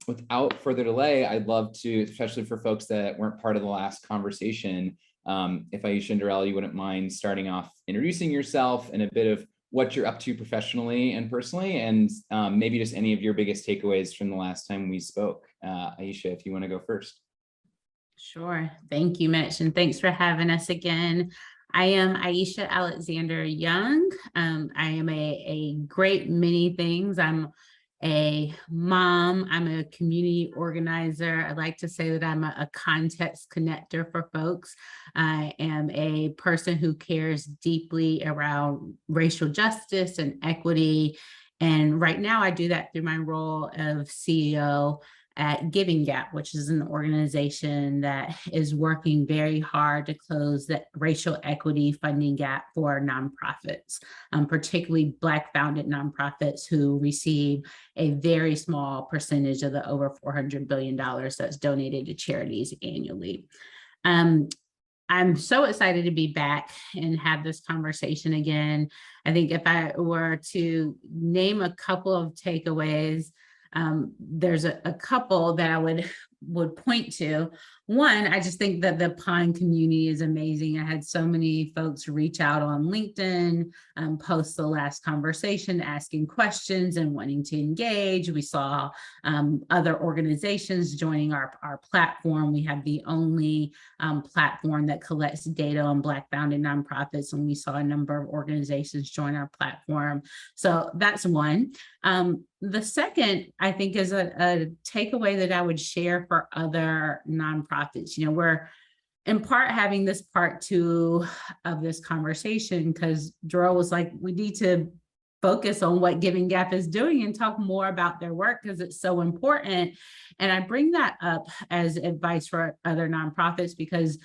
without further delay, I'd love to, especially for folks that weren't part of the last conversation, if Aisha and Darrell, you wouldn't mind starting off introducing yourself and a bit of what you're up to professionally and personally, and maybe just any of your biggest takeaways from the last time we spoke. Aisha, if you want to go first. Sure. Thank you, Mitch, and thanks for having us again. I am Aisha Alexander Young. I am a great many things. I'm a mom. I'm a community organizer. I like to say that I'm a context connector for folks. I am a person who cares deeply around racial justice and equity. And right now I do that through my role of CEO at Giving Gap, which is an organization that is working very hard to close the racial equity funding gap for nonprofits, particularly Black-founded nonprofits who receive a very small percentage of the over $400 billion that's donated to charities annually. I'm so excited to be back and have this conversation again. I think if I were to name a couple of takeaways, there's a couple that I would point to. One, I just think that the Pine community is amazing. I had so many folks reach out on LinkedIn, post the last conversation, asking questions and wanting to engage. We saw other organizations joining our platform. We have the only platform that collects data on Black-founded nonprofits, and we saw a number of organizations join our platform. So that's one. The second, I think, is a takeaway that I would share for other nonprofits. You know, we're in part having this part two of this conversation because Darrell was like, we need to focus on what Giving Gap is doing and talk more about their work because it's so important. And I bring that up as advice for other nonprofits because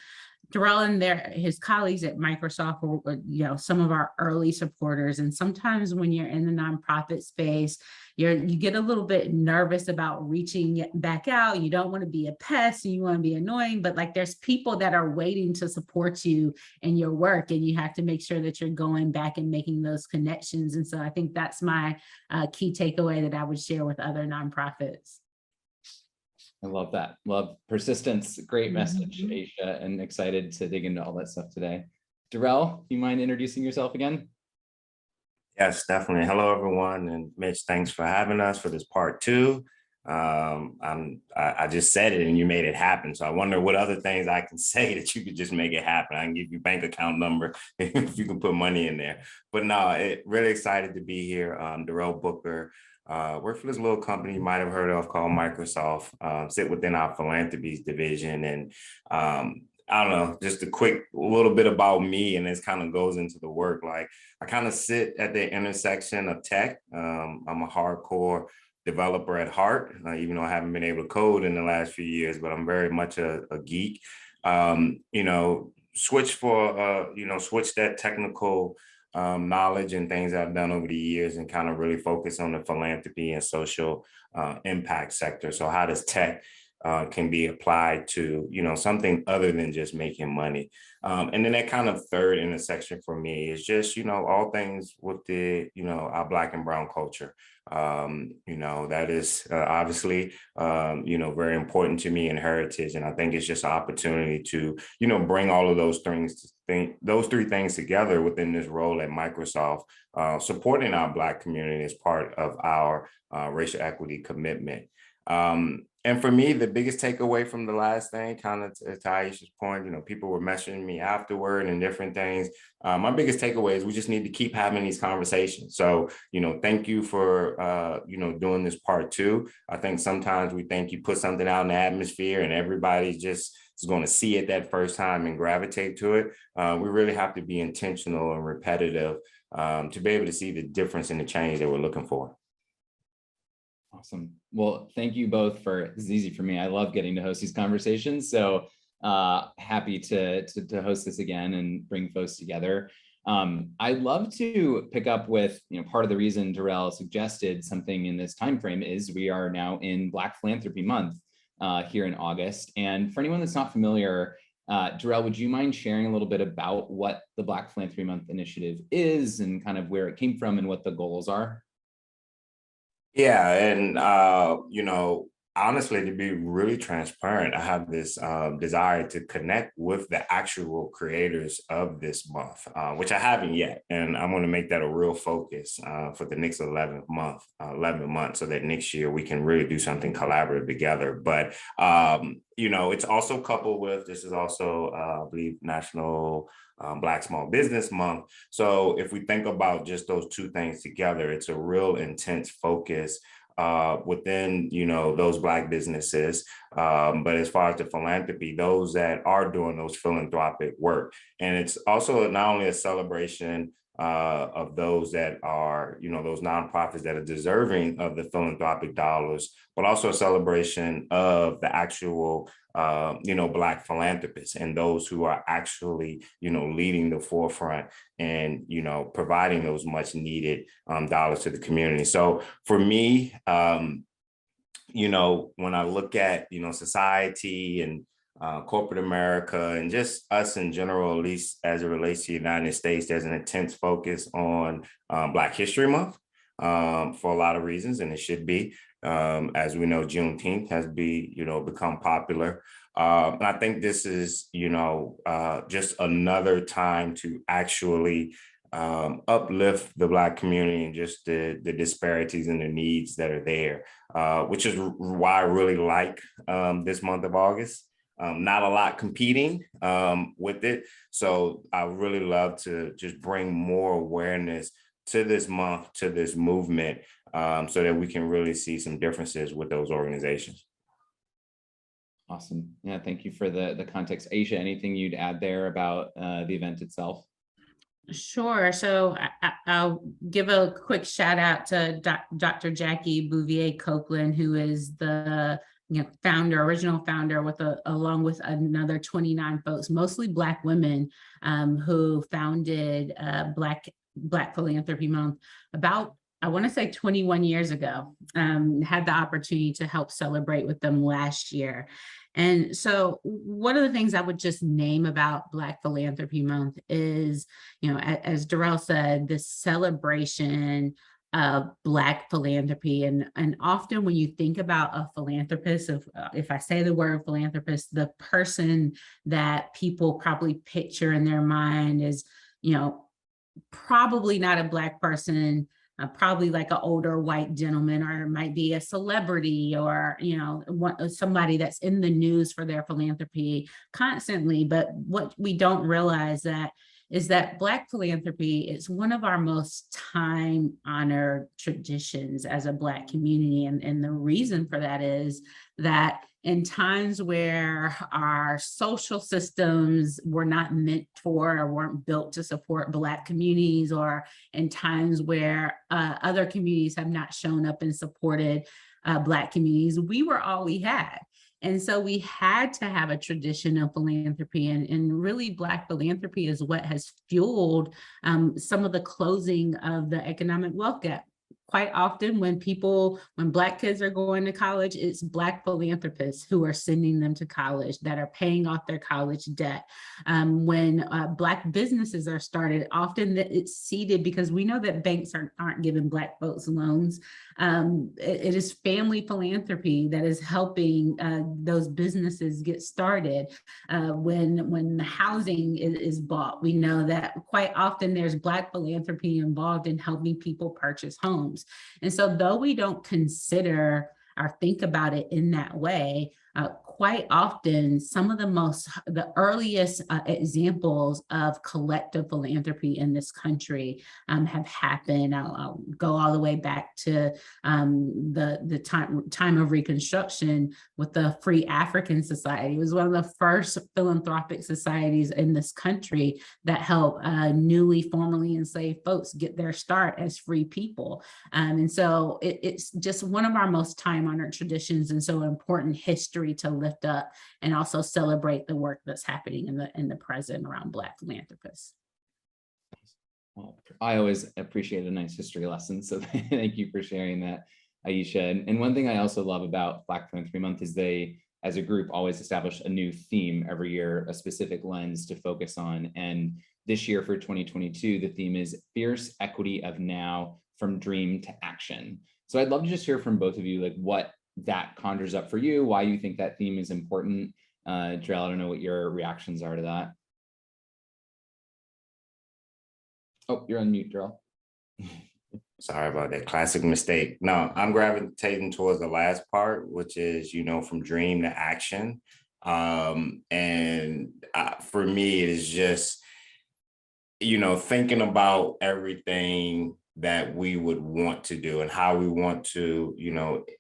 Darrell and his colleagues at Microsoft were, some of our early supporters. And sometimes when you're in the nonprofit space, you get a little bit nervous about reaching back out. You don't want to be a pest and you want to be annoying, but like there's people that are waiting to support you in your work, and you have to make sure that you're going back and making those connections. And so I think that's my key takeaway that I would share with other nonprofits. I love that. Love persistence. Great message, Aisha, and excited to dig into all that stuff today. Darrell, you mind introducing yourself again? Yes, definitely. Hello, everyone. And Mitch, thanks for having us for this part two. I just said it and you made it happen. So I wonder what other things I can say that you could just make it happen. I can give you bank account number if you can put money in there. But no, really excited to be here. Darrell Booker. Work for this little company you might have heard of called Microsoft, sit within our philanthropies division. And I don't know, just a quick little bit about me, and this kind of goes into the work. Like I kind of sit at the intersection of tech. I'm a hardcore developer at heart, even though I haven't been able to code in the last few years, but I'm very much a geek. Switch that technical knowledge and things I've done over the years and kind of really focus on the philanthropy and social impact sector. So how does tech can be applied to, something other than just making money? And then that kind of third intersection for me is just, all things with the, our Black and brown culture. That is obviously, very important to me and heritage. And I think it's just an opportunity to, bring all of those three things together within this role at Microsoft, supporting our Black community as part of our racial equity commitment. And for me, the biggest takeaway from the last thing, kind of to Aisha's point, people were messaging me afterward and different things. My biggest takeaway is we just need to keep having these conversations. So, thank you for, doing this part two. I think sometimes we think you put something out in the atmosphere and everybody just is going to see it that first time and gravitate to it. We really have to be intentional and repetitive to be able to see the difference in the change that we're looking for. Awesome. Well, thank you both this is easy for me. I love getting to host these conversations. So happy to host this again and bring folks together. I'd love to pick up with, part of the reason Darrell suggested something in this time frame is we are now in Black Philanthropy Month here in August. And for anyone that's not familiar, Darrell, would you mind sharing a little bit about what the Black Philanthropy Month initiative is and kind of where it came from and what the goals are? Yeah, and honestly, to be really transparent, I have this desire to connect with the actual creators of this month, which I haven't yet. And I'm going to make that a real focus for the next 11 months, so that next year we can really do something collaborative together. But, it's also coupled with, this is also, I believe, National Black Small Business Month. So if we think about just those two things together, it's a real intense focus within, those Black businesses. But as far as the philanthropy, those that are doing those philanthropic work. And it's also not only a celebration of those that are, those nonprofits that are deserving of the philanthropic dollars, but also a celebration of the actual, Black philanthropists and those who are actually, leading the forefront and, providing those much needed dollars to the community. So for me, when I look at, society and corporate America and just us in general, at least as it relates to the United States, there's an intense focus on Black History Month for a lot of reasons, and it should be. As we know, Juneteenth has become popular. And I think this is, just another time to actually uplift the Black community and just the disparities and the needs that are there, which is why I really like this month of August. Not a lot competing with it. So I really love to just bring more awareness to this month, to this movement, so that we can really see some differences with those organizations. Awesome. Yeah, thank you for the context. Aisha, anything you'd add there about the event itself? Sure. So I'll give a quick shout out to Dr. Jackie Bouvier Copeland, who is the original founder, along with another 29 folks, mostly Black women, who founded Black Philanthropy Month about, I want to say 21 years ago. Had the opportunity to help celebrate with them last year. And so one of the things I would just name about Black Philanthropy Month is, as Darrell said, this celebration of Black philanthropy. And often when you think about a philanthropist, if I say the word philanthropist, the person that people probably picture in their mind is, probably not a Black person, probably like an older white gentleman, or it might be a celebrity, or somebody that's in the news for their philanthropy constantly. But what we don't realize is that Black philanthropy is one of our most time-honored traditions as a Black community. And the reason for that is that in times where our social systems were not meant for or weren't built to support Black communities, or in times where other communities have not shown up and supported Black communities, we were all we had. And so we had to have a tradition of philanthropy, and really Black philanthropy is what has fueled some of the closing of the economic wealth gap. Quite often when Black kids are going to college, it's Black philanthropists who are sending them to college, that are paying off their college debt. When Black businesses are started, often it's seeded, because we know that banks aren't giving Black folks loans. It is family philanthropy that is helping those businesses get started. When the housing is bought, we know that quite often there's Black philanthropy involved in helping people purchase homes. And so though we don't consider or think about it in that way, quite often some of the earliest examples of collective philanthropy in this country have happened. I'll go all the way back to the time of Reconstruction with the Free African Society. It was one of the first philanthropic societies in this country that helped newly formerly enslaved folks get their start as free people. And so it's just one of our most time-honored traditions, and so important history to lift up and also celebrate the work that's happening in the present around Black philanthropists. Well, I always appreciate a nice history lesson, so thank you for sharing that, Aisha. And one thing I also love about Black Philanthropy Month is they, as a group, always establish a new theme every year, a specific lens to focus on. And this year for 2022, the theme is Fierce Equity of Now, from Dream to Action. So I'd love to just hear from both of you, like what that conjures up for you, why you think that theme is important. Jarrell, I don't know what your reactions are to that. Oh, you're on mute, Jarrell. Sorry about that. Classic mistake. No, I'm gravitating towards the last part, which is, from dream to action. For me, it is just, thinking about everything that we would want to do and how we want to,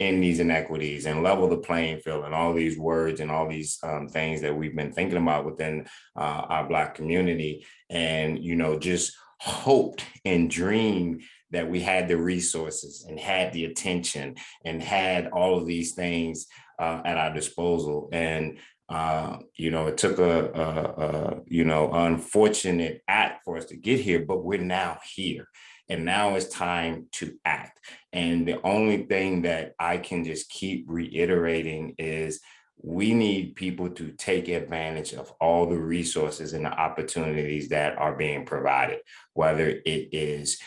end these inequities and level the playing field and all these words and all these things that we've been thinking about within our Black community. And, just hoped and dreamed that we had the resources and had the attention and had all of these things at our disposal. And it took a unfortunate act for us to get here, but we're now here. And now it's time to act. And the only thing that I can just keep reiterating is we need people to take advantage of all the resources and the opportunities that are being provided, whether it is,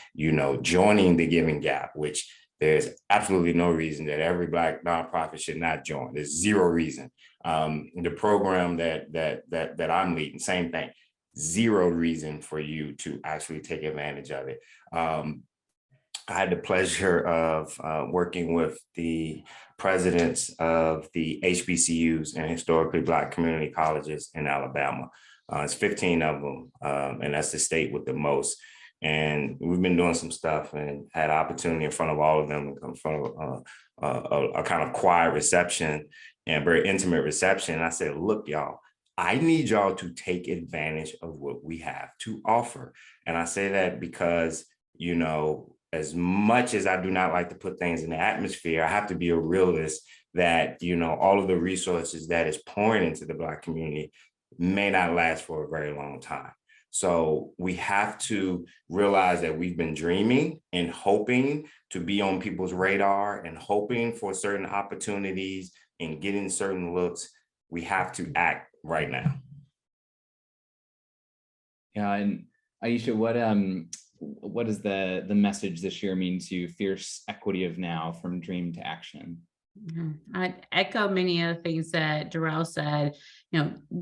joining the Giving Gap, which there's absolutely no reason that every Black nonprofit should not join. There's zero reason. The program that I'm leading, same thing. Zero reason for you to actually take advantage of it. I had the pleasure of working with the presidents of the HBCUs and historically Black community colleges in Alabama. It's 15 of them, and that's the state with the most. And we've been doing some stuff and had opportunity in front of all of them, in front of a kind of quiet reception and very intimate reception. And I said, look, y'all, I need y'all to take advantage of what we have to offer. And I say that because, as much as I do not like to put things in the atmosphere, I have to be a realist that, all of the resources that is pouring into the Black community may not last for a very long time. So we have to realize that we've been dreaming and hoping to be on people's radar and hoping for certain opportunities and getting certain looks. We have to act right now. Yeah, and Aisha, what does the message this year mean to fierce equity of now, from dream to action? I echo many of the things that Jarrell said.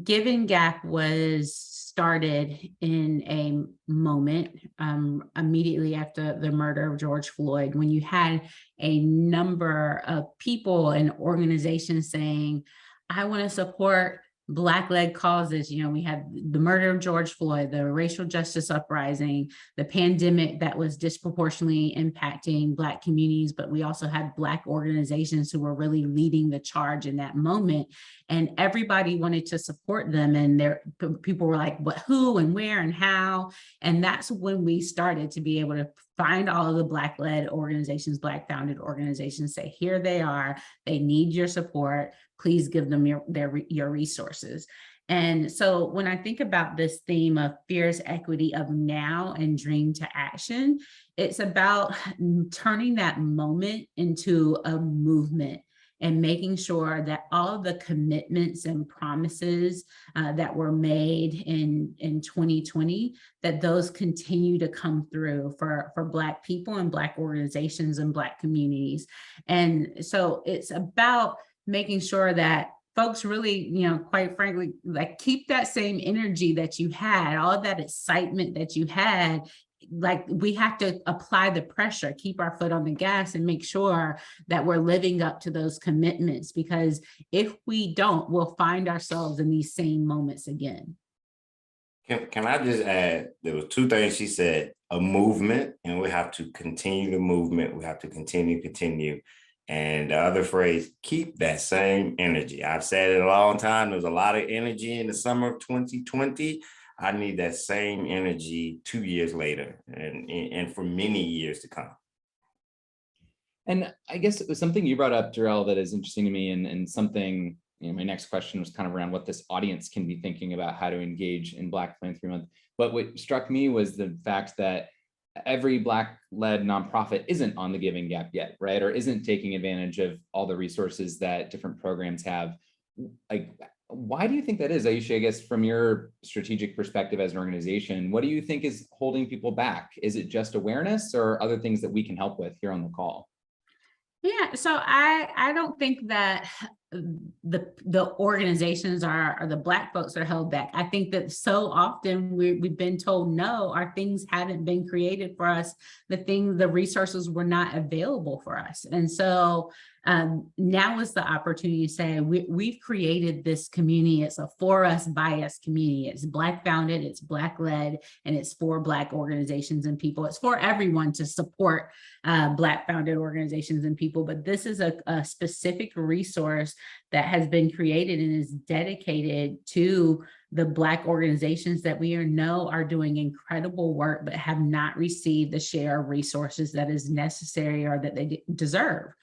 Giving Gap was started in a moment immediately after the murder of George Floyd, when you had a number of people and organizations saying, I want to support Black-led causes. We had the murder of George Floyd, the racial justice uprising, the pandemic that was disproportionately impacting Black communities, but we also had Black organizations who were really leading the charge in that moment. And everybody wanted to support them. And people were like, what, who and where and how? And that's when we started to be able to find all of the Black-led organizations, Black-founded organizations, say, here they are, they need your support. Please give them your resources. And so when I think about this theme of fierce equity of now and dream to action, it's about turning that moment into a movement and making sure that all of the commitments and promises that were made in 2020, that those continue to come through for Black people and Black organizations and Black communities. And so it's about making sure that folks really, quite frankly, like keep that same energy that you had, all of that excitement that you had. Like, we have to apply the pressure, keep our foot on the gas and make sure that we're living up to those commitments, because if we don't, we'll find ourselves in these same moments again. Can I just add, there was two things she said: a movement, and we have to continue the movement. We have to continue. And the other phrase, keep that same energy. I've said it a long time. There was a lot of energy in the summer of 2020. I need that same energy 2 years later and for many years to come. And I guess it was something you brought up, Jarrell, that is interesting to me, and something, my next question was kind of around what this audience can be thinking about how to engage in Black Philanthropy Month. But what struck me was the fact that every Black-led nonprofit isn't on the Giving Gap yet, right? Or isn't taking advantage of all the resources that different programs have. Like, why do you think that is, Aisha? I guess from your strategic perspective as an organization, what do you think is holding people back? Is it just awareness, or other things that we can help with here on the call? Yeah, so I don't think that the organizations are the Black folks are held back. I think that so often we've been told no, our things haven't been created for us. The resources were not available for us, and so now is the opportunity to say we've created this community. It's a for us, by us community. It's Black founded, it's Black led, and it's for Black organizations and people. It's for everyone to support Black founded organizations and people, but this is a specific resource that has been created and is dedicated to the Black organizations that we know are doing incredible work, but have not received the share of resources that is necessary or that they deserve.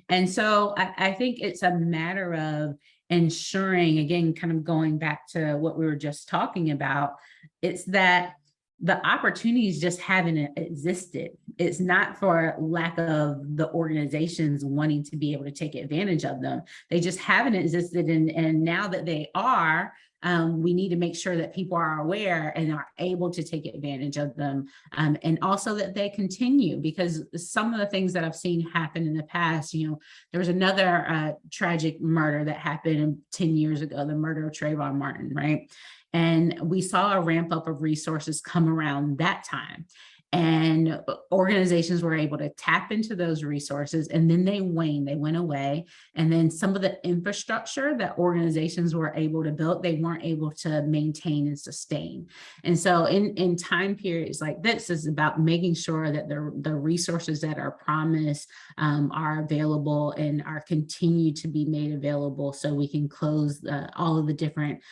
And so I think it's a matter of ensuring, again, kind of going back to what we were just talking about, it's that the opportunities just haven't existed. It's not for lack of the organizations wanting to be able to take advantage of them. They just haven't existed. And now that they are, we need to make sure that people are aware and are able to take advantage of them. And also that they continue, because some of the things that I've seen happen in the past, there was another tragic murder that happened 10 years ago, the murder of Trayvon Martin, right? And we saw a ramp up of resources come around that time. And organizations were able to tap into those resources, and then they waned, they went away. And then some of the infrastructure that organizations were able to build, they weren't able to maintain and sustain. And so in time periods like this is about making sure that the resources that are promised are available and are continued to be made available, so we can close all of the different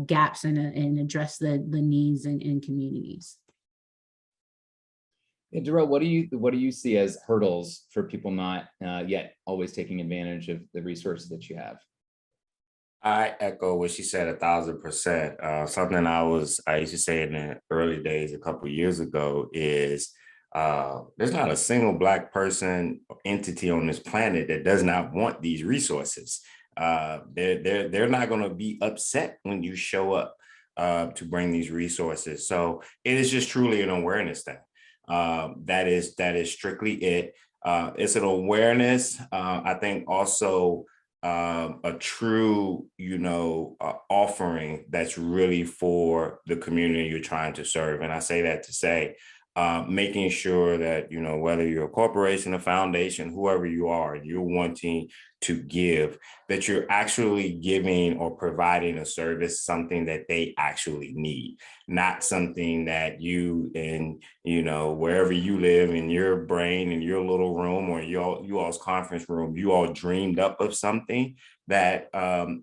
gaps and address the needs in communities. Hey, Darrell, what do you see as hurdles for people not yet always taking advantage of the resources that you have? I echo what she said 1,000%. Something I used to say in the early days a couple of years ago is there's not a single Black person or entity on this planet that does not want these resources. They're not going to be upset when you show up to bring these resources. So it is just truly an awareness thing. That is strictly it. It's an awareness. I think also a true, offering that's really for the community you're trying to serve. And I say that to say, making sure that, whether you're a corporation, a foundation, whoever you are, you're wanting to give, that you're actually giving or providing a service, something that they actually need, not something that you and, wherever you live in your brain, in your little room or you all's conference room, you all dreamed up of something that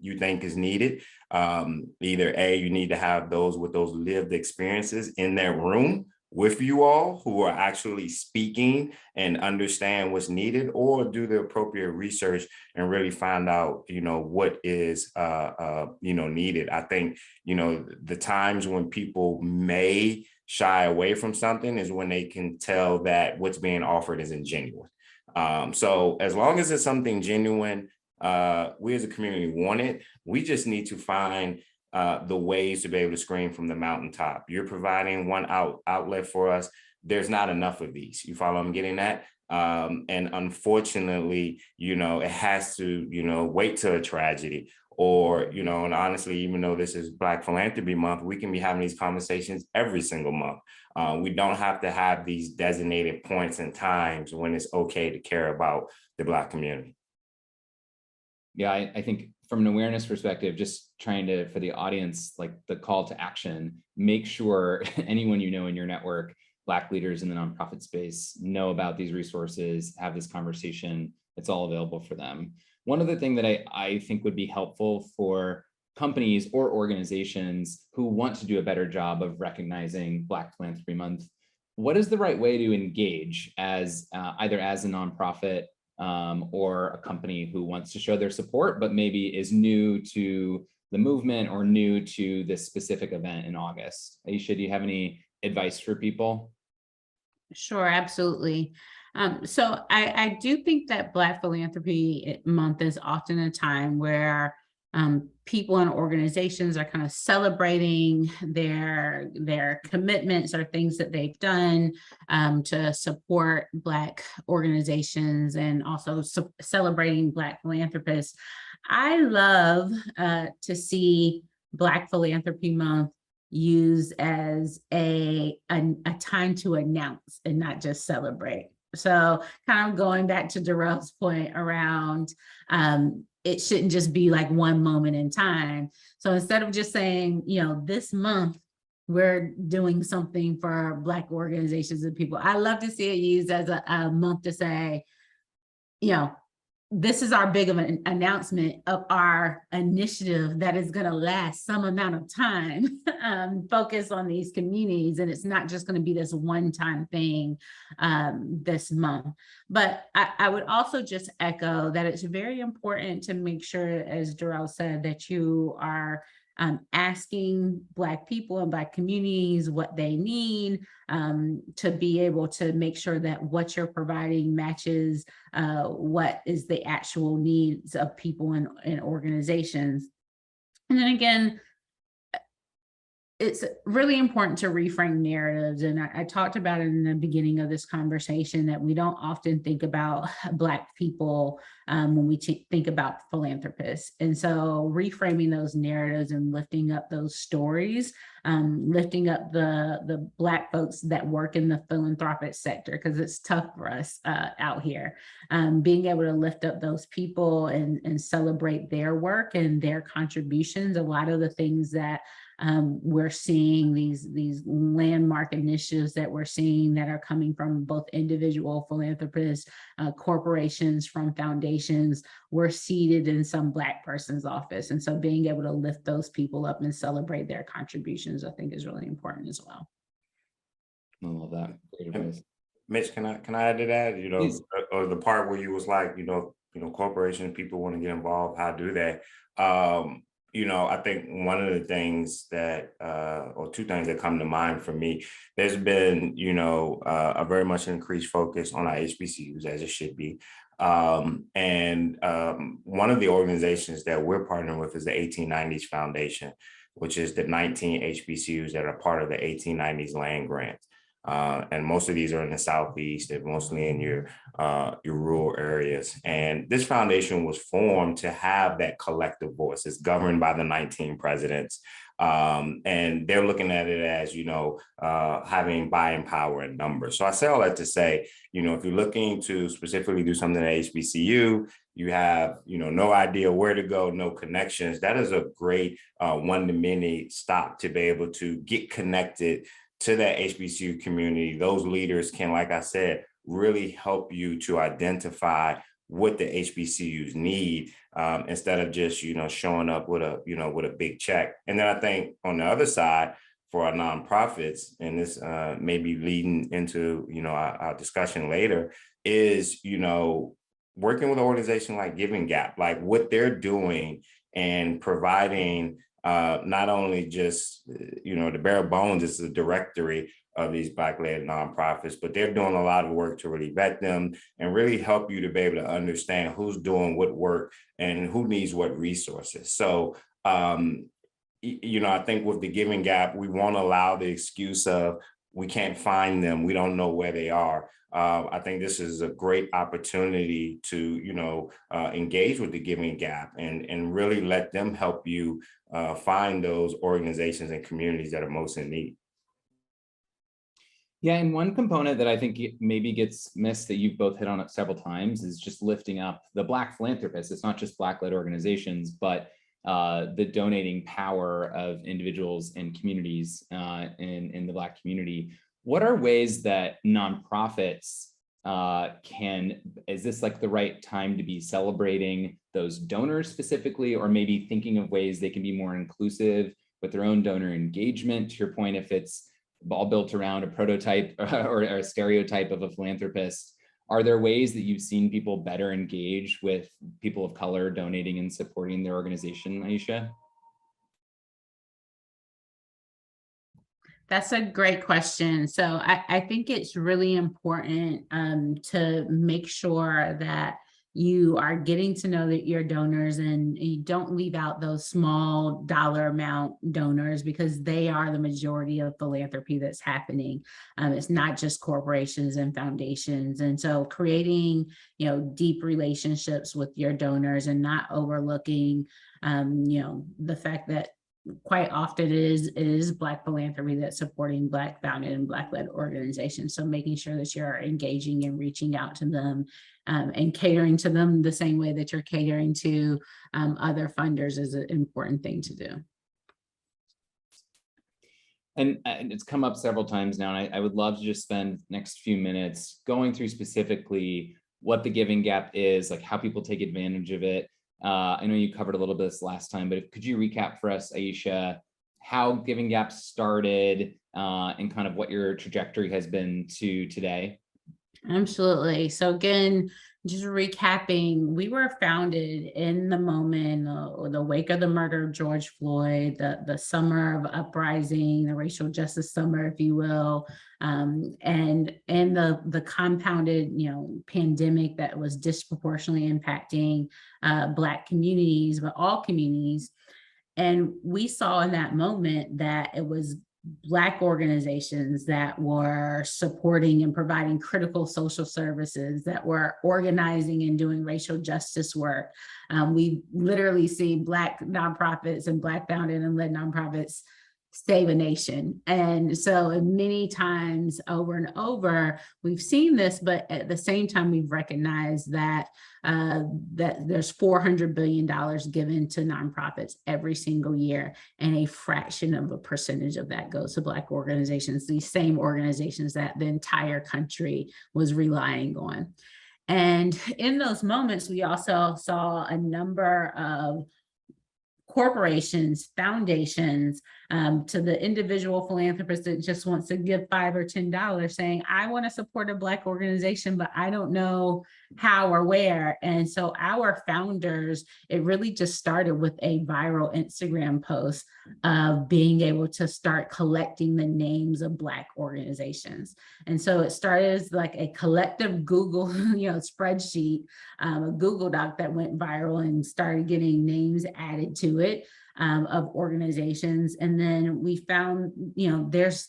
you think is needed. Either A, you need to have those with those lived experiences in that room with you all who are actually speaking and understand what's needed, or do the appropriate research and really find out, what is, needed. I think, the times when people may shy away from something is when they can tell that what's being offered isn't genuine. So as long as it's something genuine, we as a community want it. We just need to find the ways to be able to scream from the mountaintop. You're providing one outlet for us. There's not enough of these. You follow I'm getting at? And unfortunately, it has to, wait till a tragedy or, and honestly, even though this is Black Philanthropy Month, we can be having these conversations every single month. We don't have to have these designated points and times when it's okay to care about the Black community. Yeah, I think from an awareness perspective, just trying to, for the audience, like the call to action, make sure anyone in your network, Black leaders in the nonprofit space, know about these resources, have this conversation. It's all available for them. One other thing that I think would be helpful for companies or organizations who want to do a better job of recognizing Black Philanthropy Month, what is the right way to engage as either as a nonprofit or a company who wants to show their support, but maybe is new to the movement or new to this specific event in August? Aisha, do you have any advice for people? Sure, absolutely. So I do think that Black Philanthropy Month is often a time where people and organizations are kind of celebrating their commitments or things that they've done to support Black organizations, and also celebrating Black philanthropists. I love to see Black Philanthropy Month used as a time to announce and not just celebrate. So kind of going back to Darrell's point around it shouldn't just be like one moment in time. So instead of just saying, this month we're doing something for Black organizations and people, I love to see it used as a month to say, this is our big of an announcement of our initiative that is going to last some amount of time, focus on these communities. And it's not just going to be this one-time thing this month. But I would also just echo that it's very important to make sure, as Darrell said, that you are asking Black people and Black communities what they need to be able to make sure that what you're providing matches what is the actual needs of people and organizations. And then again, it's really important to reframe narratives. And I talked about it in the beginning of this conversation, that we don't often think about Black people when we think about philanthropists. And so reframing those narratives and lifting up those stories, lifting up the Black folks that work in the philanthropic sector, because it's tough for us out here. Being able to lift up those people and celebrate their work and their contributions. A lot of the things that we're seeing, these landmark initiatives that we're seeing that are coming from both individual philanthropists, corporations, from foundations, were seated in some Black person's office. And so being able to lift those people up and celebrate their contributions, I think, is really important as well. I love that. Great advice. Mitch, can I add to that? Please. Or the part where you was like, corporations, people want to get involved, how do they? I think one of the things that, or two things that come to mind for me, there's been, a very much increased focus on our HBCUs, as it should be. And one of the organizations that we're partnering with is the 1890s Foundation, which is the 19 HBCUs that are part of the 1890s land grant. And most of these are in the Southeast and mostly in your rural areas. And this foundation was formed to have that collective voice. It's governed by the 19 presidents. And they're looking at it as, having buying power in numbers. So I say all that to say, if you're looking to specifically do something at HBCU, you have, no idea where to go, no connections. That is a great one-to-many stop to be able to get connected to that HBCU community. Those leaders can, like I said, really help you to identify what the HBCUs need instead of just, showing up with a big check. And then I think on the other side, for our nonprofits, and this may be leading into, our discussion later, is, working with an organization like Giving Gap, like what they're doing and providing not only just, the bare bones is the directory of these Black-led nonprofits, but they're doing a lot of work to really vet them and really help you to be able to understand who's doing what work and who needs what resources. So, I think with the Giving Gap, we won't allow the excuse of we can't find them, we don't know where they are. I think this is a great opportunity to, engage with the Giving Gap and really let them help you find those organizations and communities that are most in need. Yeah, and one component that I think maybe gets missed that you've both hit on it several times is just lifting up the Black philanthropists. It's not just Black-led organizations, but the donating power of individuals and communities in the Black community. What are ways that nonprofits is this like the right time to be celebrating those donors specifically, or maybe thinking of ways they can be more inclusive with their own donor engagement? To your point, if it's all built around a prototype or a stereotype of a philanthropist, are there ways that you've seen people better engage with people of color donating and supporting their organization, Aisha? That's a great question. So I think it's really important to make sure that you are getting to know your donors, and you don't leave out those small dollar amount donors, because they are the majority of philanthropy that's happening. It's not just corporations and foundations. And so creating, deep relationships with your donors and not overlooking, the fact that quite often it is Black philanthropy that's supporting Black founded and Black led organizations. So making sure that you're engaging and reaching out to them, and catering to them the same way that you're catering to other funders is an important thing to do. And it's come up several times now, and I would love to just spend next few minutes going through specifically what the giving gap is, like how people take advantage of it. I know you covered a little bit this last time, but could you recap for us, Aisha, how Giving Gap started, and kind of what your trajectory has been to today? Absolutely. So again, just recapping, we were founded in the moment, the wake of the murder of George Floyd, the summer of uprising, the racial justice summer, if you will, and the compounded, pandemic that was disproportionately impacting Black communities, but all communities. And we saw in that moment that it was Black organizations that were supporting and providing critical social services, that were organizing and doing racial justice work. We literally see Black nonprofits and Black founded and led nonprofits save a nation. And so many times over and over, we've seen this, but at the same time, we've recognized that that there's $400 billion given to nonprofits every single year, and a fraction of a percentage of that goes to Black organizations, these same organizations that the entire country was relying on. And in those moments, we also saw a number of corporations, foundations, to the individual philanthropist that just wants to give $5 or $10, saying, I want to support a Black organization, but I don't know how or where. And so our founders, it really just started with a viral Instagram post of being able to start collecting the names of Black organizations. And so it started as like a collective Google, spreadsheet, a Google Doc that went viral and started getting names added to it. Of organizations. And then we found, this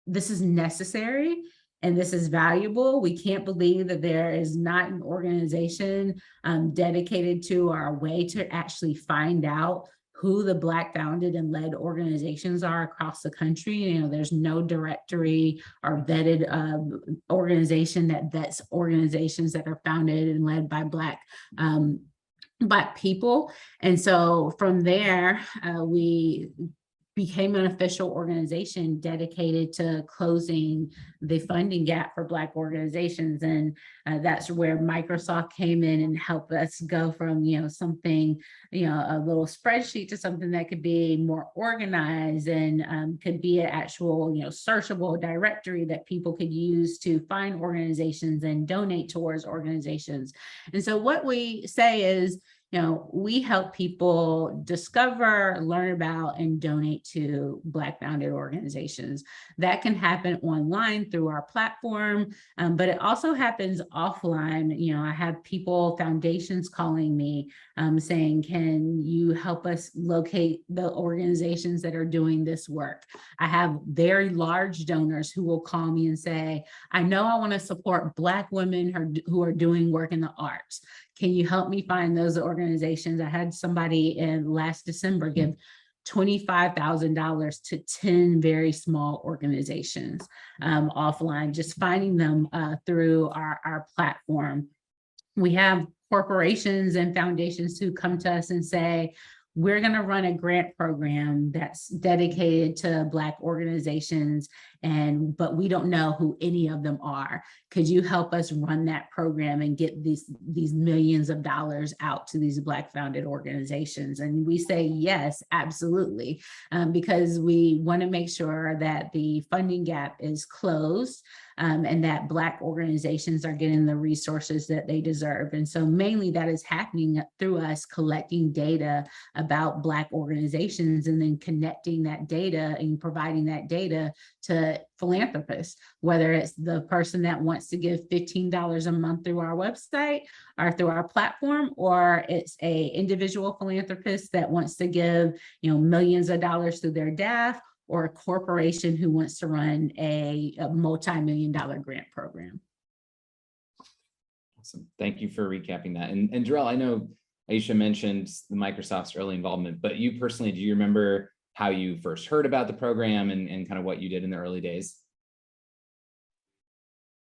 is necessary and this is valuable. We can't believe that there is not an organization dedicated to our way to actually find out who the Black founded and led organizations are across the country. There's no directory or vetted organization that vets organizations that are founded and led by Black people. And so from there, we became an official organization dedicated to closing the funding gap for Black organizations. And that's where Microsoft came in and helped us go from, something, a little spreadsheet to something that could be more organized and could be an actual, searchable directory that people could use to find organizations and donate towards organizations. And so what we say is, we help people discover, learn about, and donate to Black founded organizations. That can happen online through our platform, but it also happens offline. I have people, foundations calling me saying, can you help us locate the organizations that are doing this work? I have very large donors who will call me and say, I know I want to support Black women who are doing work in the arts. Can you help me find those organizations? I had somebody in last December give $25,000 to 10 very small organizations offline, just finding them through our platform. We have corporations and foundations who come to us and say, we're going to run a grant program that's dedicated to Black organizations, but we don't know who any of them are. Could you help us run that program and get these millions of dollars out to these Black founded organizations? And we say, yes, absolutely, because we want to make sure that the funding gap is closed. and that Black organizations are getting the resources that they deserve. And so mainly that is happening through us collecting data about Black organizations and then connecting that data and providing that data to philanthropists, whether it's the person that wants to give $15 a month through our website or through our platform, or it's a individual philanthropist that wants to give, millions of dollars through their DAF, or a corporation who wants to run a multi-million-dollar grant program. Awesome. Thank you for recapping that. And Jarrell, I know Aisha mentioned the Microsoft's early involvement, but you personally, do you remember how you first heard about the program and kind of what you did in the early days?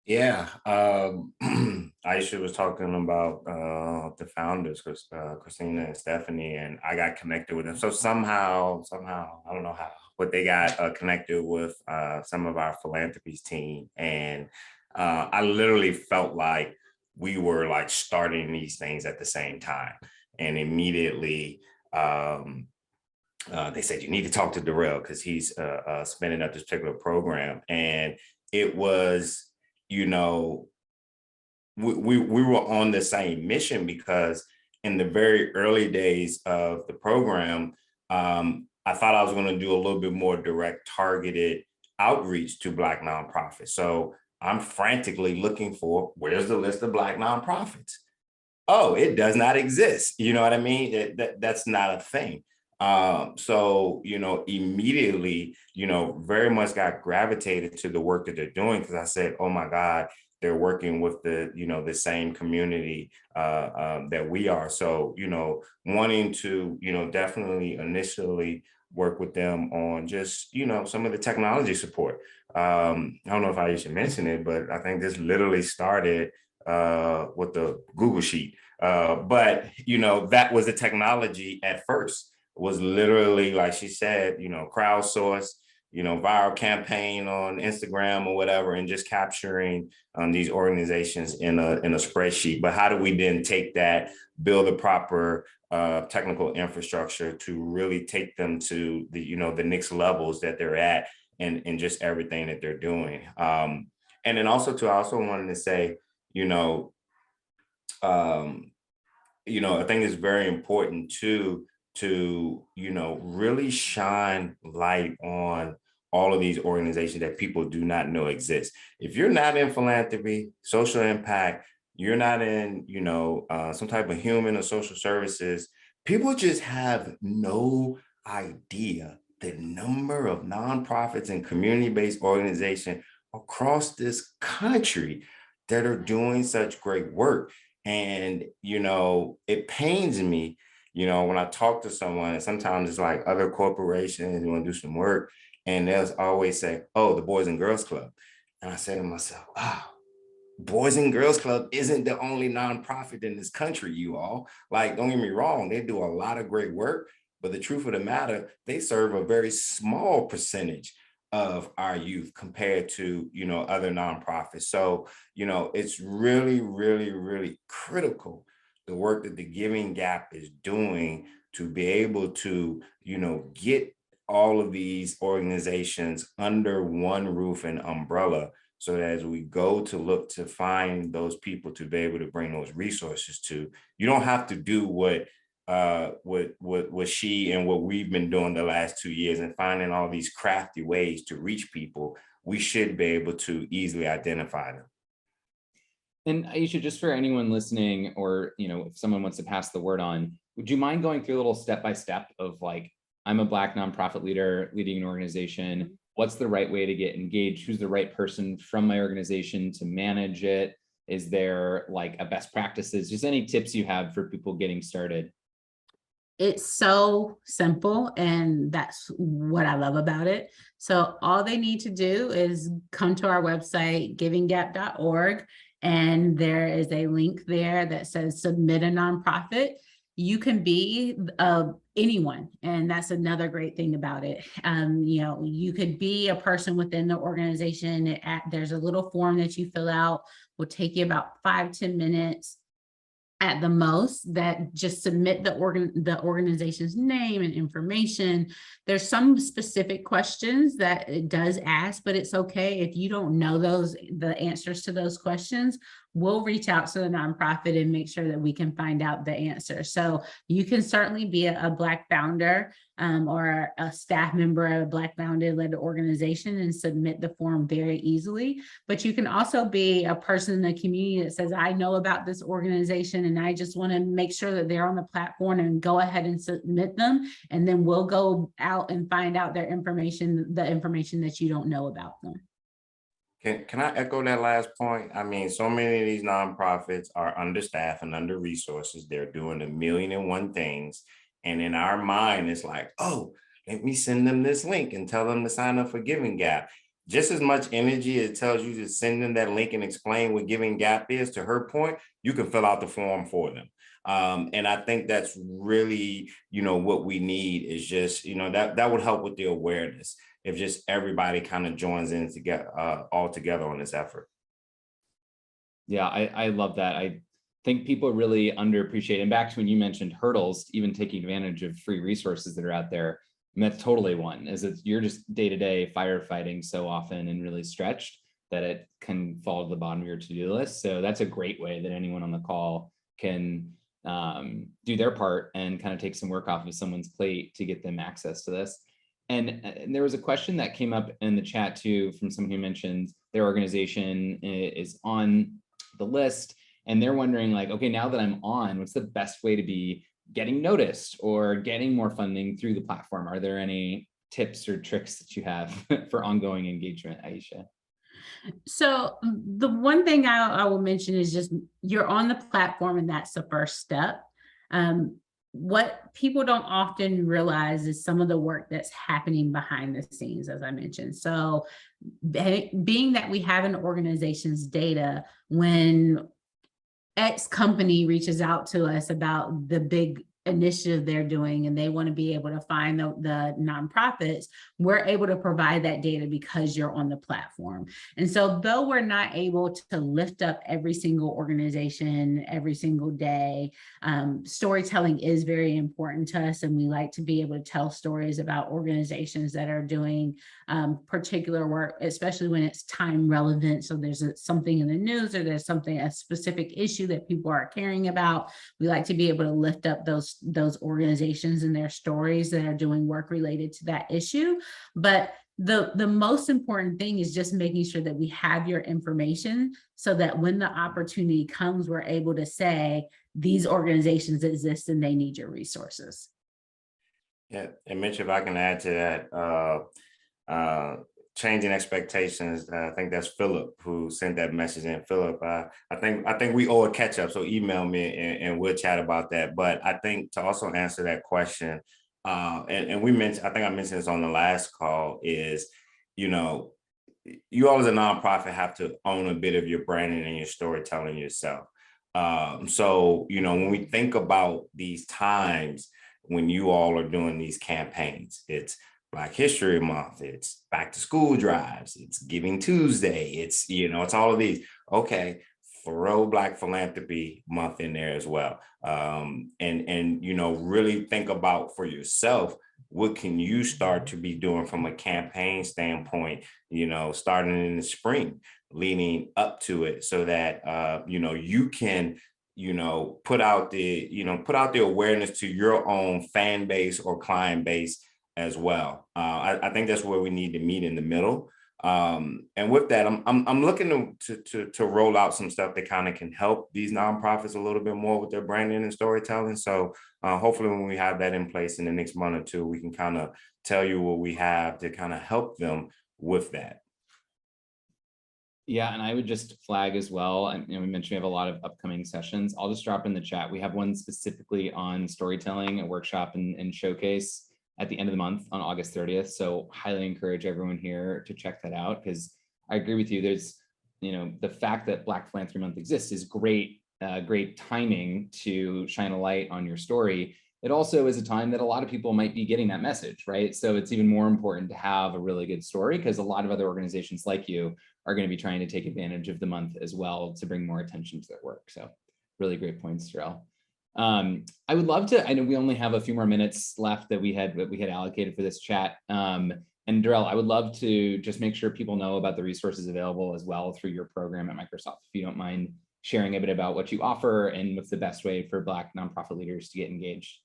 Yeah, Aisha was talking about the founders, Christina and Stephanie, and I got connected with them. So somehow, I don't know how, but they got connected with some of our philanthropies team. And I literally felt like we were like starting these things at the same time. And immediately they said, you need to talk to Darrell because he's spinning up this particular program. And it was, we were on the same mission, because in the very early days of the program, I thought I was going to do a little bit more direct targeted outreach to Black nonprofits. So I'm frantically looking for, where's the list of Black nonprofits? Oh, it does not exist. You know what I mean? That's not a thing. So, immediately, very much got gravitated to the work that they're doing, because I said, oh my God, they're working with the same community that we are. So, wanting to, definitely initially work with them on just, some of the technology support. I don't know if I should mention it, but I think this literally started with the Google Sheet. But, that was the technology at first. Was literally, like she said, crowdsourced, viral campaign on Instagram or whatever, and just capturing these organizations in a spreadsheet. But how do we then take that, build a proper technical infrastructure to really take them to the, the next levels that they're at, and just everything that they're doing. And then I also wanted to say, I think it's very important to really shine light on all of these organizations that people do not know exist. If you're not in philanthropy, social impact, you're not in, some type of human or social services, people just have no idea the number of nonprofits and community-based organizations across this country that are doing such great work. And, it pains me, when I talk to someone, and sometimes it's like other corporations, you want to do some work, and they'll always say, oh, the Boys and Girls Club. And I say to myself, wow, Boys and Girls Club isn't the only nonprofit in this country, you all. Like, don't get me wrong, they do a lot of great work, but the truth of the matter, they serve a very small percentage of our youth compared to, other nonprofits. So, it's really, really, really critical, the work that the Giving Gap is doing, to be able to, get all of these organizations under one roof and umbrella, so that as we go to look to find those people to be able to bring those resources to, you don't have to do what she and what we've been doing the last 2 years and finding all these crafty ways to reach people. We should be able to easily identify them. And Aisha, just for anyone listening, or, if someone wants to pass the word on, would you mind going through a little step-by-step of like, I'm a Black nonprofit leader leading an organization. What's the right way to get engaged? Who's the right person from my organization to manage it? Is there like a best practices? Just any tips you have for people getting started? It's so simple, and that's what I love about it. So all they need to do is come to our website, givinggap.org, and there is a link there that says submit a nonprofit. You can be anyone, and that's another great thing about it. You could be a person within the organization. There's a little form that you fill out, will take you about 5-10 minutes. at the most, that just submit the organization's name and information. There's some specific questions that it does ask, but it's okay if you don't know the answers to those questions. We'll reach out to the nonprofit and make sure that we can find out the answer. So you can certainly be a Black founder or a staff member of a Black founder-led organization and submit the form very easily. But you can also be a person in the community that says, I know about this organization and I just want to make sure that they're on the platform, and go ahead and submit them. And then we'll go out and find out their information, the information that you don't know about them. Can I echo that last point? I mean, so many of these nonprofits are understaffed and under resources. They're doing 1,000,001 things. And in our mind, it's like, oh, let me send them this link and tell them to sign up for Giving Gap. Just as much energy it tells you to send them that link and explain what Giving Gap is, to her point, you can fill out the form for them. And I think that's really, what we need is just, that would help with the awareness if just everybody kind of joins in together, all together on this effort. Yeah, I love that. I think people really underappreciate, and back to when you mentioned hurdles, even taking advantage of free resources that are out there, and that's totally one, is that you're just day-to-day firefighting so often and really stretched that it can fall to the bottom of your to-do list. So that's a great way that anyone on the call can do their part and kind of take some work off of someone's plate to get them access to this. And there was a question that came up in the chat too from someone who mentioned their organization is on the list, and they're wondering, like, okay, now that I'm on, what's the best way to be getting noticed or getting more funding through the platform? Are there any tips or tricks that you have for ongoing engagement, Aisha? So the one thing I will mention is just you're on the platform, and that's the first step. What people don't often realize is some of the work that's happening behind the scenes, as I mentioned. So being that we have an organization's data, when X company reaches out to us about the big initiative they're doing and they want to be able to find the nonprofits, we're able to provide that data because you're on the platform. And so though we're not able to lift up every single organization every single day, storytelling is very important to us, and we like to be able to tell stories about organizations that are doing particular work, especially when it's time relevant. So there's something in the news, or there's a specific issue that people are caring about. We like to be able to lift up those organizations and their stories that are doing work related to that issue. But the most important thing is just making sure that we have your information so that when the opportunity comes, we're able to say these organizations exist and they need your resources. Yeah, and Mitch, if I can add to that, changing expectations. I think that's Philip who sent that message in. Philip, I think we owe a catch up. So email me and we'll chat about that. But I think to also answer that question, and we mentioned, I think I mentioned this on the last call, is, you all as a nonprofit have to own a bit of your branding and your storytelling yourself. So, when we think about these times when you all are doing these campaigns, it's Black History Month, it's back to school drives, it's Giving Tuesday, it's all of these. Okay, throw Black Philanthropy Month in there as well. And really think about for yourself, what can you start to be doing from a campaign standpoint, starting in the spring, leading up to it, so that you can put out the awareness to your own fan base or client base as well. I think that's where we need to meet in the middle. And with that, I'm looking to roll out some stuff that kind of can help these nonprofits a little bit more with their branding and storytelling. So hopefully when we have that in place in the next month or two, we can kind of tell you what we have to kind of help them with that. Yeah, and I would just flag as well, and we mentioned we have a lot of upcoming sessions. I'll just drop in the chat. We have one specifically on storytelling, a workshop and showcase at the end of the month on August 30th. So highly encourage everyone here to check that out, because I agree with you. There's, the fact that Black Philanthropy Month exists is great, great timing to shine a light on your story. It also is a time that a lot of people might be getting that message, right? So it's even more important to have a really good story, because a lot of other organizations like you are going to be trying to take advantage of the month as well to bring more attention to their work. So Really great points, Jarrell. I would love to, I know we only have a few more minutes left that we had allocated for this chat. And Darrell, I would love to just make sure people know about the resources available as well through your program at Microsoft. If you don't mind sharing a bit about what you offer and what's the best way for Black nonprofit leaders to get engaged.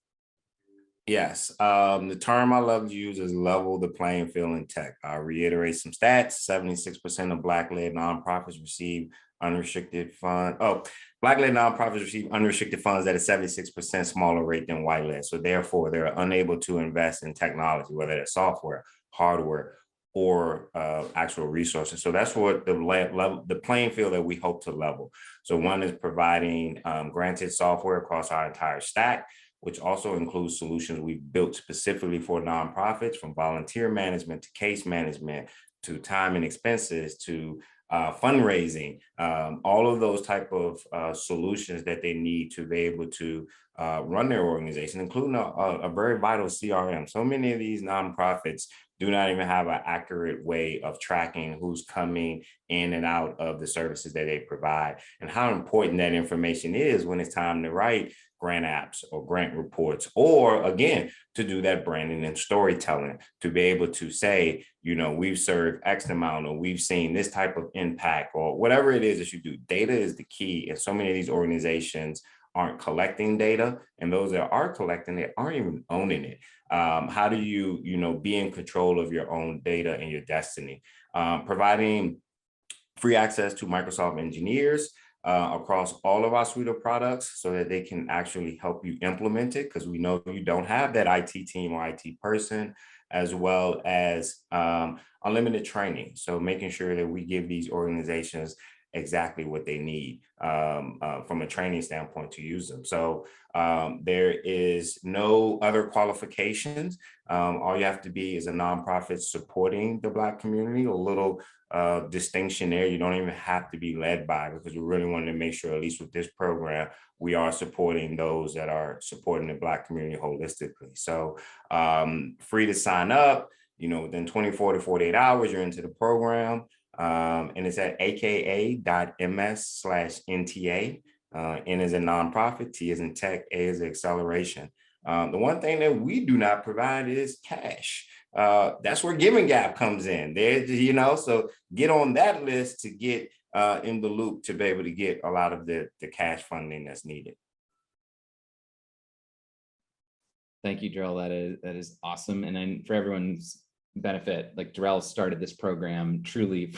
Yes, the term I love to use is level the playing field in tech. I'll reiterate some stats. 76% of Black-led nonprofits receive unrestricted funds. Oh, Black-led nonprofits receive unrestricted funds at a 76% smaller rate than white-led. So therefore, they're unable to invest in technology, whether it's software, hardware, or actual resources. So that's what the playing field that we hope to level. So one is providing granted software across our entire stack, which also includes solutions we've built specifically for nonprofits, from volunteer management to case management to time and expenses to fundraising, all of those type of solutions that they need to be able to run their organization, including a very vital CRM. So many of these nonprofits do not even have an accurate way of tracking who's coming in and out of the services that they provide, and how important that information is when it's time to write grant apps or grant reports, or again, to do that branding and storytelling, to be able to say, you know, we've served X amount, or we've seen this type of impact, or whatever it is that you do. Data is the key. And so many of these organizations aren't collecting data, and those that are collecting it aren't even owning it. How do you, be in control of your own data and your destiny? Providing free access to Microsoft engineers across all of our suite of products so that they can actually help you implement it, because we know you don't have that IT team or IT person, as well as unlimited training. So making sure that we give these organizations exactly what they need from a training standpoint to use them. So there is no other qualifications. All you have to be is a nonprofit supporting the Black community. A little distinction there. You don't even have to be led by, because we really wanted to make sure, at least with this program, we are supporting those that are supporting the Black community holistically. So free to sign up, within 24 to 48 hours, you're into the program. And it's at aka.ms/NTA. N is a nonprofit, T is in tech, A is acceleration. The one thing that we do not provide is cash. That's where Giving Gap comes in. There, so get on that list to get in the loop to be able to get a lot of the cash funding that's needed. Thank you, Darrell. That is awesome. And then for everyone's benefit, like, Darrell started this program truly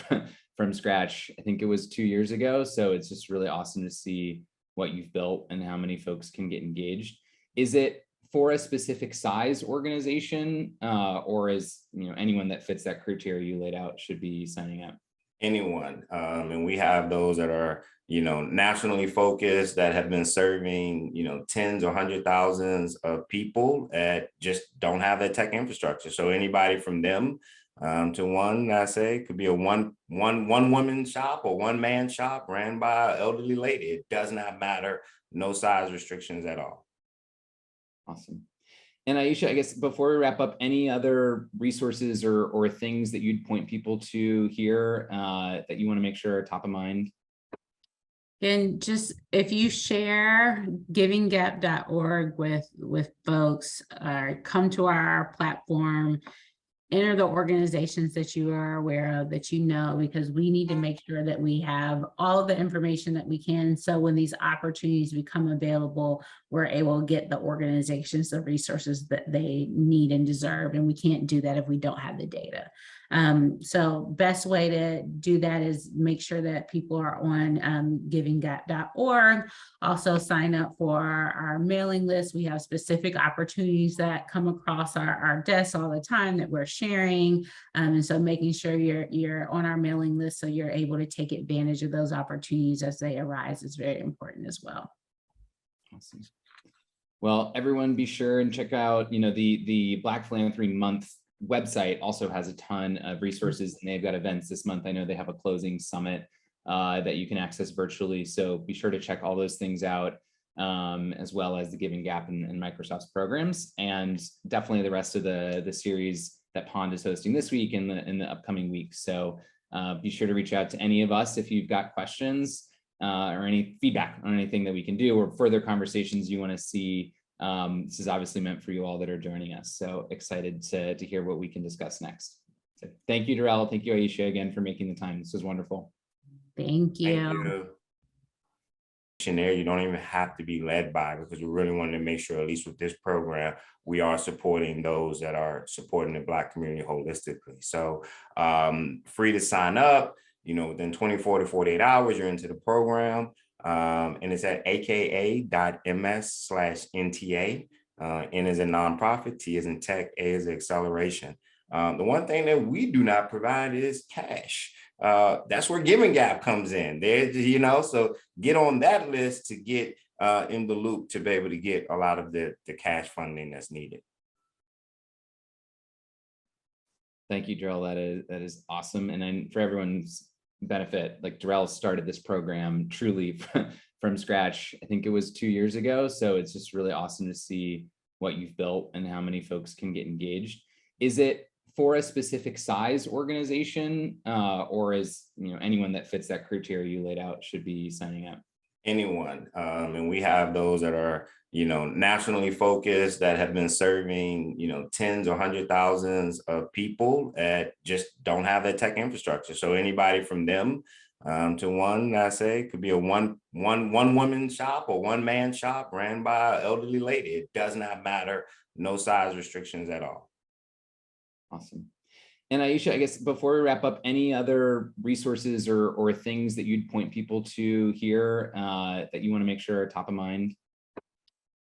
from scratch. I think it was 2 years ago. So it's just really awesome to see what you've built and how many folks can get engaged. Is it for a specific size organization, or is anyone that fits that criteria you laid out should be signing up? Anyone, and we have those that are nationally focused, that have been serving tens or hundred thousands of people that just don't have that tech infrastructure. So anybody from them to one, I say, could be a one woman shop or one man shop ran by an elderly lady. It does not matter. No size restrictions at all. Awesome. And Aisha, I guess before we wrap up, any other resources or things that you'd point people to here that you want to make sure are top of mind? And just, if you share givinggap.org with folks, come to our platform, enter the organizations that you are aware of, that because we need to make sure that we have all the information that we can. So when these opportunities become available, we're able to get the organizations the resources that they need and deserve. And we can't do that if we don't have the data. So best way to do that is make sure that people are on givinggap.org. Also sign up for our mailing list. We have specific opportunities that come across our desks all the time that we're sharing. And so making sure you're on our mailing list so you're able to take advantage of those opportunities as they arise is very important as well. Awesome. Well, everyone be sure and check out, the Black Philanthropy Month website also has a ton of resources, and they've got events this month. I know they have a closing summit that you can access virtually. So be sure to check all those things out, as well as the Giving Gap and Microsoft's programs, and definitely the rest of the series that Pond is hosting this week and in the upcoming weeks. So be sure to reach out to any of us if you've got questions. or any feedback on anything that we can do or further conversations you want to see. This is obviously meant for you all that are joining us. So excited to hear what we can discuss next. So thank you, Darrell. Thank you, Aisha, again for making the time. This was wonderful. Thank you. Thank you. There, you don't even have to be led by, because we really wanted to make sure, at least with this program, we are supporting those that are supporting the Black community holistically. So free to sign up, within 24 to 48 hours, you're into the program. And it's at aka.ms/NTA. N is a nonprofit, T is in tech, A is acceleration. The one thing that we do not provide is cash. That's where Giving Gap comes in. There, so get on that list to get in the loop to be able to get a lot of the cash funding that's needed. Thank you, Darrell. That is awesome. And then for everyone's benefit, like Darrell started this program truly from scratch. I think it was 2 years ago. So it's just really awesome to see what you've built and how many folks can get engaged. Is it for a specific size organization, or is anyone that fits that criteria you laid out should be signing up? Anyone, and we have those that are nationally focused, that have been serving tens or hundred thousands of people that just don't have that tech infrastructure. So anybody from them to one, I say, could be a one woman shop or one man shop ran by an elderly lady. It does not matter. No size restrictions at all. Awesome. And Aisha, I guess before we wrap up, any other resources or things that you'd point people to here that you want to make sure are top of mind?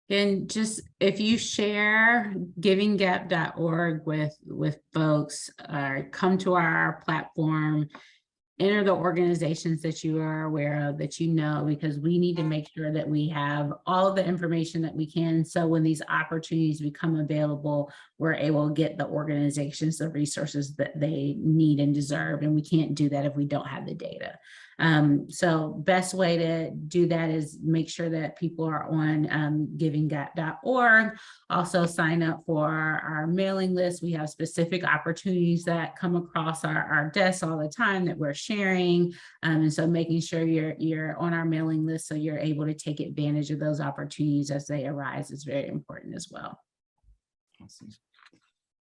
And just if you share givinggap.org with folks, come to our platform, enter the organizations that you are aware of, that because we need to make sure that we have all of the information that we can. So when these opportunities become available, we're able to get the organizations the resources that they need and deserve. And we can't do that if we don't have the data. So best way to do that is make sure that people are on givinggap.org. Also sign up for our mailing list. We have specific opportunities that come across our desks all the time that we're sharing. And so making sure you're on our mailing list so you're able to take advantage of those opportunities as they arise is very important as well. Awesome.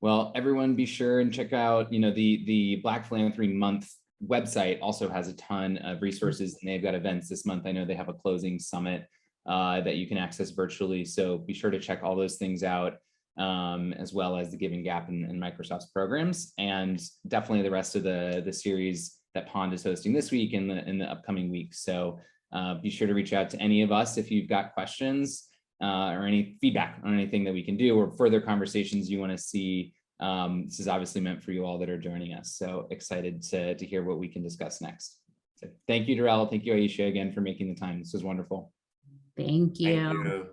Well, everyone be sure and check out, the Black Philanthropy Month website also has a ton of resources, and they've got events this month. I know they have a closing summit that you can access virtually. So be sure to check all those things out, as well as the Giving Gap and Microsoft's programs, and definitely the rest of the series that Pond is hosting this week and in the upcoming weeks. So be sure to reach out to any of us if you've got questions or any feedback on anything that we can do or further conversations you want to see. This is obviously meant for you all that are joining us. So excited to hear what we can discuss next. So thank you, Darrell. Thank you, Aisha, again for making the time. This was wonderful. Thank you. Thank you.